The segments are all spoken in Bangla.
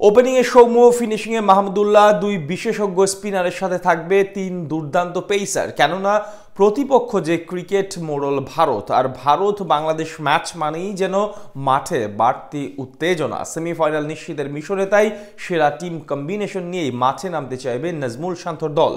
ওপেনিংয়ে সৌম্য, ফিনিশিংয়ে মাহমুদুল্লাহ, দুই বিশেষজ্ঞ স্পিনারের সাথে থাকবে তিন দুর্দান্ত পেসার। কেননা প্রতিপক্ষ যে ক্রিকেট মোড়ল ভারত, আর ভারত বাংলাদেশ ম্যাচ মানেই যেন মাঠে বাড়তি উত্তেজনা। সেমিফাইনাল নিশ্চিতের মিশরে তাই সেরা টিম কম্বিনেশন নিয়েই মাঠে নামতে চাইবে নাজমুল শান্তর দল।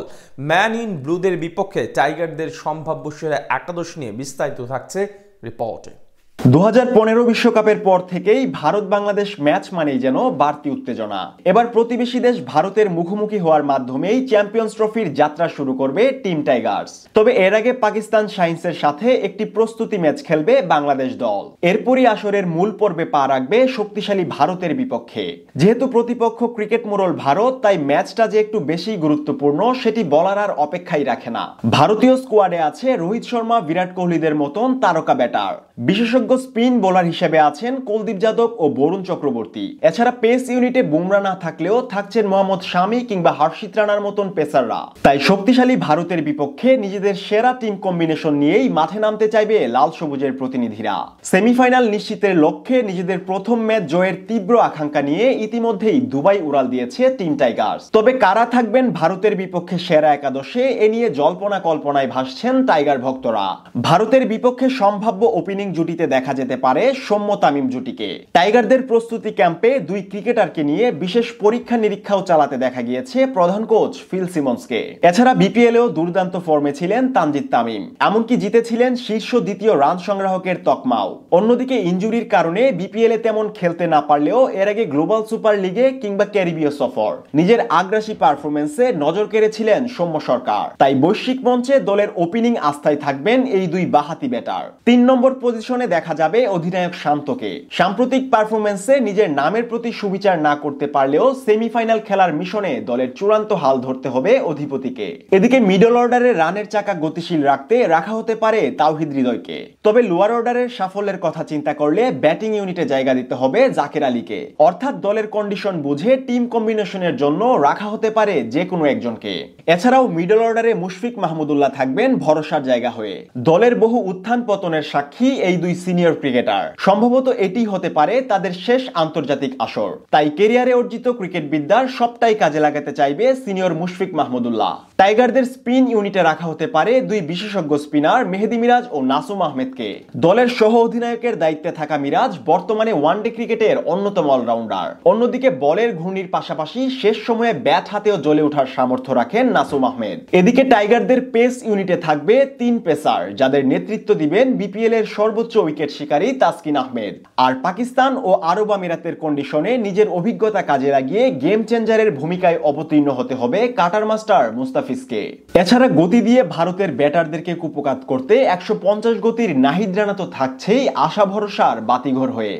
ম্যান ইন ব্লুদের বিপক্ষে টাইগারদের সম্ভাব্য সেরা একাদশ নিয়ে বিস্তারিত থাকছে রিপোর্টে। 2015 বিশ্বকাপের পর থেকেই ভারত বাংলাদেশ ম্যাচ মানেই যেন বাড়তি উত্তেজনা। এবার প্রতিবেশী দেশ ভারতের মুখোমুখি হওয়ার মাধ্যমেই চ্যাম্পিয়ন্স ট্রফির যাত্রা শুরু করবে টিম টাইগার্স। তবে এর আগে পাকিস্তান শাইন্সের সাথে একটি প্রস্তুতি ম্যাচ খেলবে বাংলাদেশ দল। এরপরই আসরের মূল পর্বে পা রাখবে শক্তিশালী ভারতের বিপক্ষে। যেহেতু প্রতিপক্ষ ক্রিকেট মোড়ল ভারত, তাই ম্যাচটা যে একটু বেশি গুরুত্বপূর্ণ সেটি বলার আর অপেক্ষাই রাখে না। ভারতীয় স্কোয়াডে আছে রোহিত শর্মা, বিরাট কোহলিদের মতন তারকা ব্যাটার। বিশেষজ্ঞ স্পিন বোলার হিসেবে আছেন কুলদীপ যাদব ও বরুণ চক্রবর্তী। এছাড়া পেস ইউনিটে বুমরা না থাকলেও থাকছেন মোহাম্মদ শামি কিংবা হর্ষিত রানার মতন পেসাররা। তাই শক্তিশালী ভারতের বিপক্ষে নিজেদের সেরা টিম কম্বিনেশন নিয়েই মাঠে নামতে চাইবে লাল সবুজের প্রতিনিধিরা। সেমিফাইনাল নিশ্চিতের লক্ষ্যে নিজেদের প্রথম ম্যাচ জয়ের তীব্র আকাঙ্ক্ষা নিয়ে ইতিমধ্যেই দুবাই উড়াল দিয়েছে টিম টাইগার্স। তবে কারা থাকবেন ভারতের বিপক্ষে সেরা একাদশে, এ নিয়ে জল্পনা কল্পনায় ভাসছেন টাইগার ভক্তরা। ভারতের বিপক্ষে সম্ভাব্য ওপেনিং জুটিতে দেখা যেতে পারে সৌম্য তামিম জুটিকে। টাইগারদের প্রস্তুতি ক্যাম্পে দুই ক্রিকেটারকে নিয়ে বিশেষ পরীক্ষা নিরীক্ষাও চালাতে দেখা গিয়েছে প্রধান কোচ ফিল সিমন্সকে। এছাড়া বিপিএলেও দুর্দান্ত ফর্মে ছিলেন তানজিদ তামিম, এমনকি জিতেছিলেন শীর্ষ দ্বিতীয় রান সংগ্রাহকের তকমাও। অন্যদিকে ইনজুরির কারণে বিপিএলে তেমন খেলতে না পারলেও এর আগে গ্লোবাল সুপার লিগে কিংবা ক্যারিবীয় সফর নিজের আগ্রাসী পারফরমেন্সে নজর কেড়েছিলেন সৌম্য সরকার। তাই বৈশ্বিক মঞ্চে দলের ওপেনিং আস্থায় থাকবেন এই দুই বাহাতি ব্যাটার। 3 নম্বর পজিশনে দেখা যাবে অধিনায়ক শান্তকে। সাম্প্রতিক পারফরমেন্সে নিজের নামের প্রতি সুবিচার না করতে পারলেও সেমিফাইনাল খেলার মিশনে দলের চূড়ান্ত হাল ধরতে হবে অধিপতিকে। এদিকে মিডল অর্ডারে রানের চাকা গতিশীল রাখতে রাখা হতে পারে তাওহিদ হৃদয়কে। তবে লোয়ার অর্ডারের সাফল্যের কথা চিন্তা করলে ব্যাটিং ইউনিটে জায়গা দিতে হবে জাকের আলীকে। অর্থাৎ দলের কন্ডিশন বুঝে টিম কম্বিনেশনের জন্য রাখা হতে পারে যে কোনো একজনকে। এছাড়াও মিডল অর্ডারে মুশফিক মাহমুদুল্লাহ থাকবেন ভরসার জায়গা হয়ে। দলের বহু উত্থান পতনের সাক্ষী এই দুই সিনিয়র ক্রিকেটার। সম্ভবত এটি হতে পারে তাদের শেষ আন্তর্জাতিক আসর। তাই ক্যারিয়ারে অর্জিত ক্রিকেট বিদ্যার সবটাই কাজে লাগাতে চাইবে সিনিয়র মুশফিক মাহমুদুল্লাহ। টাইগারদের স্পিন ইউনিটে রাখা হতে পারে দুই বিশেষজ্ঞ স্পিনার মেহেদী মিরাজ ও নাসুম আহমেদকে। দলের সহ অধিনায়কের দায়িত্বে থাকা মিরাজ বর্তমানে ওয়ানডে ক্রিকেটের অন্যতম অলরাউন্ডার। অন্যদিকে বলের ঘূর্ণির পাশাপাশি শেষ সময়ে ব্যাট হাতেও জ্বলে ওঠার সামর্থ্য রাখেন নাসুম আহমেদ। এদিকে টাইগারদের পেস ইউনিটে থাকবে 3 পেসার, যাদের নেতৃত্ব দিবেন বিপিএল এর সর্বোচ্চ উইকেট শিকারী তাসকিন আহমেদ। আর পাকিস্তান ও আরব আমিরাতের কন্ডিশনে নিজের অভিজ্ঞতা কাজে লাগিয়ে গেম চেঞ্জারের ভূমিকায় অবতীর্ণ হতে হবে কাটার মাস্টার মুস্তাফিজকে। এছাড়া গতি দিয়ে ভারতের ব্যাটারদেরকে কুপকাত করতে 150 গতির নাহিদ রানা তো থাকছেই আশা ভরসার বাতিঘর হয়ে।